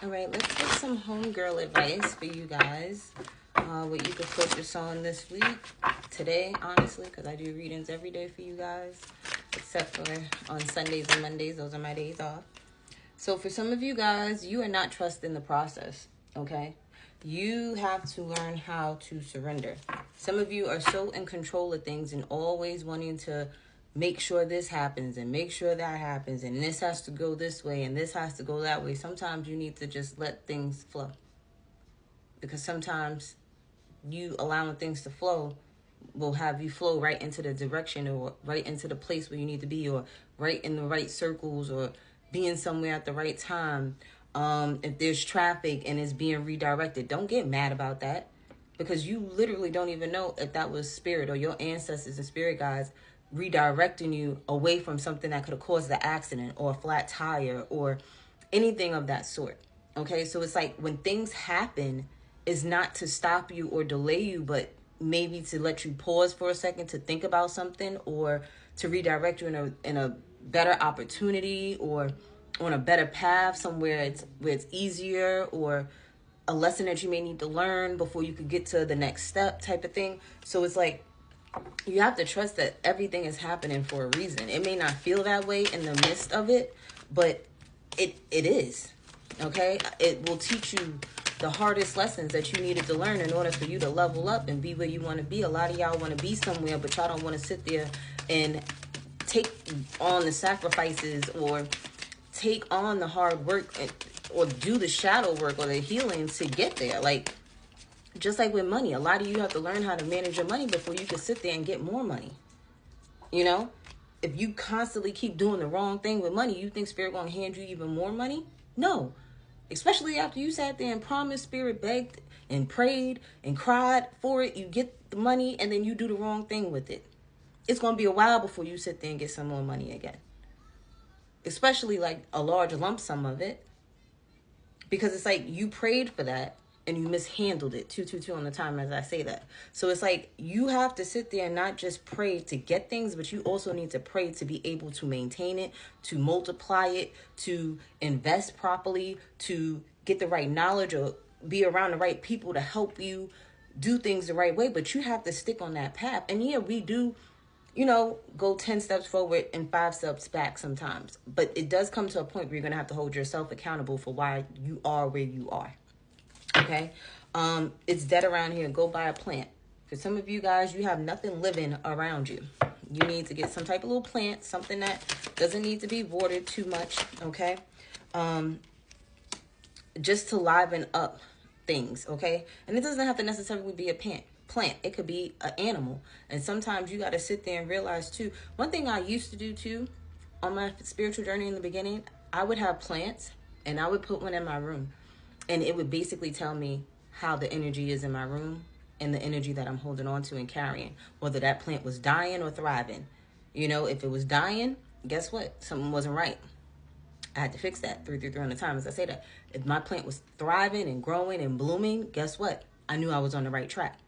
All right, let's get some homegirl advice for you guys. What you could focus on this week, today, honestly, because I do readings every day for you guys, except for on Sundays and Mondays. Those are my days off. So for some of you guys, you are not trusting the process, okay? You have to learn how to surrender. Some of you are so in control of things and always wanting to make sure this happens and make sure that happens and this has to go this way and this has to go that way. Sometimes you need to just let things flow, because sometimes you allowing things to flow will have you flow right into the direction or right into the place where you need to be, or right in the right circles, or being somewhere at the right time. If there's traffic and it's being redirected, don't get mad about that, because you literally don't even know if that was spirit or your ancestors and spirit guides redirecting you away from something that could have caused the accident or a flat tire or anything of that sort. Okay, so it's like when things happen, is not to stop you or delay you, but maybe to let you pause for a second to think about something, or to redirect you in a better opportunity, or on a better path somewhere where it's easier, or a lesson that you may need to learn before you could get to the next step type of thing. So it's like you have to trust that everything is happening for a reason. It may not feel that way in the midst of it, but it is. Okay, it will teach you the hardest lessons that you needed to learn in order for you to level up and be where you want to be. A lot of y'all want to be somewhere, but y'all don't want to sit there and take on the sacrifices or take on the hard work or do the shadow work or the healing to get there. Like, just like with money, a lot of you have to learn how to manage your money before you can sit there and get more money. You know, if you constantly keep doing the wrong thing with money, you think spirit gonna hand you even more money? No. Especially after you sat there and promised, spirit begged and prayed and cried for it, you get the money and then you do the wrong thing with it. It's going to be a while before you sit there and get some more money again. Especially like a large lump sum of it. Because it's like you prayed for that and you mishandled it. 222 on the time as I say that. So it's like you have to sit there and not just pray to get things, but you also need to pray to be able to maintain it, to multiply it, to invest properly, to get the right knowledge or be around the right people to help you do things the right way. But you have to stick on that path. And yeah, we do, you know, go 10 steps forward and 5 steps back sometimes. But it does come to a point where you're going to have to hold yourself accountable for why you are where you are. Okay, it's dead around here. Go buy a plant. For some of you guys, you have nothing living around you. You need to get some type of little plant, something that doesn't need to be watered too much. Okay, just to liven up things. Okay, and it doesn't have to necessarily be a plant. It could be an animal. And sometimes you got to sit there and realize too. One thing I used to do too on my spiritual journey in the beginning, I would have plants and I would put one in my room. And it would basically tell me how the energy is in my room and the energy that I'm holding on to and carrying, whether that plant was dying or thriving. You know, if it was dying, guess what? Something wasn't right. I had to fix that 333 times. I say that. If my plant was thriving and growing and blooming, guess what? I knew I was on the right track.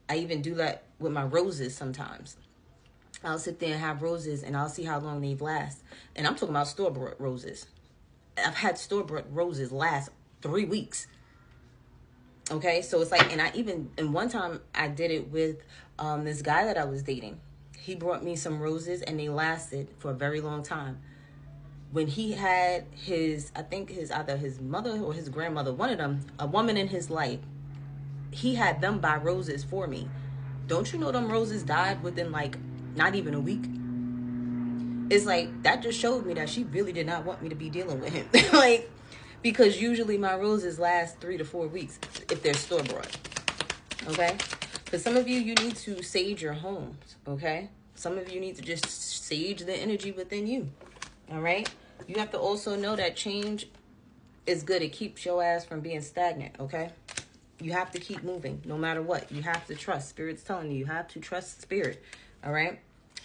I even do that with my roses sometimes. I'll sit there and have roses and I'll see how long they last. And I'm talking about store-bought roses. I've had store-bought roses last 3 weeks. Okay, so it's like, and one time I did it with this guy that I was dating. He brought me some roses and they lasted for a very long time. When he had either his mother or his grandmother, one of them, a woman in his life, he had them buy roses for me. Don't you know them roses died within like not even a week? It's like, that just showed me that she really did not want me to be dealing with him. Like, because usually my roses last 3 to 4 weeks if they're store-bought. Okay? For some of you, you need to sage your homes. Okay? Some of you need to just sage the energy within you. All right? You have to also know that change is good. It keeps your ass from being stagnant. Okay? You have to keep moving no matter what. You have to trust. Spirit's telling you have to trust spirit. All right?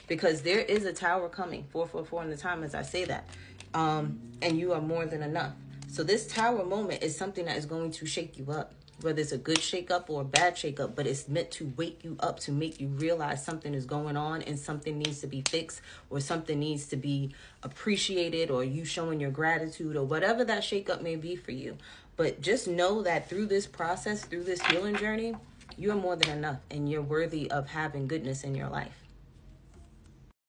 Because there is a tower coming. 444 in the time as I say that. And you are more than enough. So this tower moment is something that is going to shake you up, whether it's a good shake up or a bad shake up, but it's meant to wake you up, to make you realize something is going on and something needs to be fixed, or something needs to be appreciated, or you showing your gratitude, or whatever that shake up may be for you. But just know that through this process, through this healing journey, you are more than enough, and you're worthy of having goodness in your life.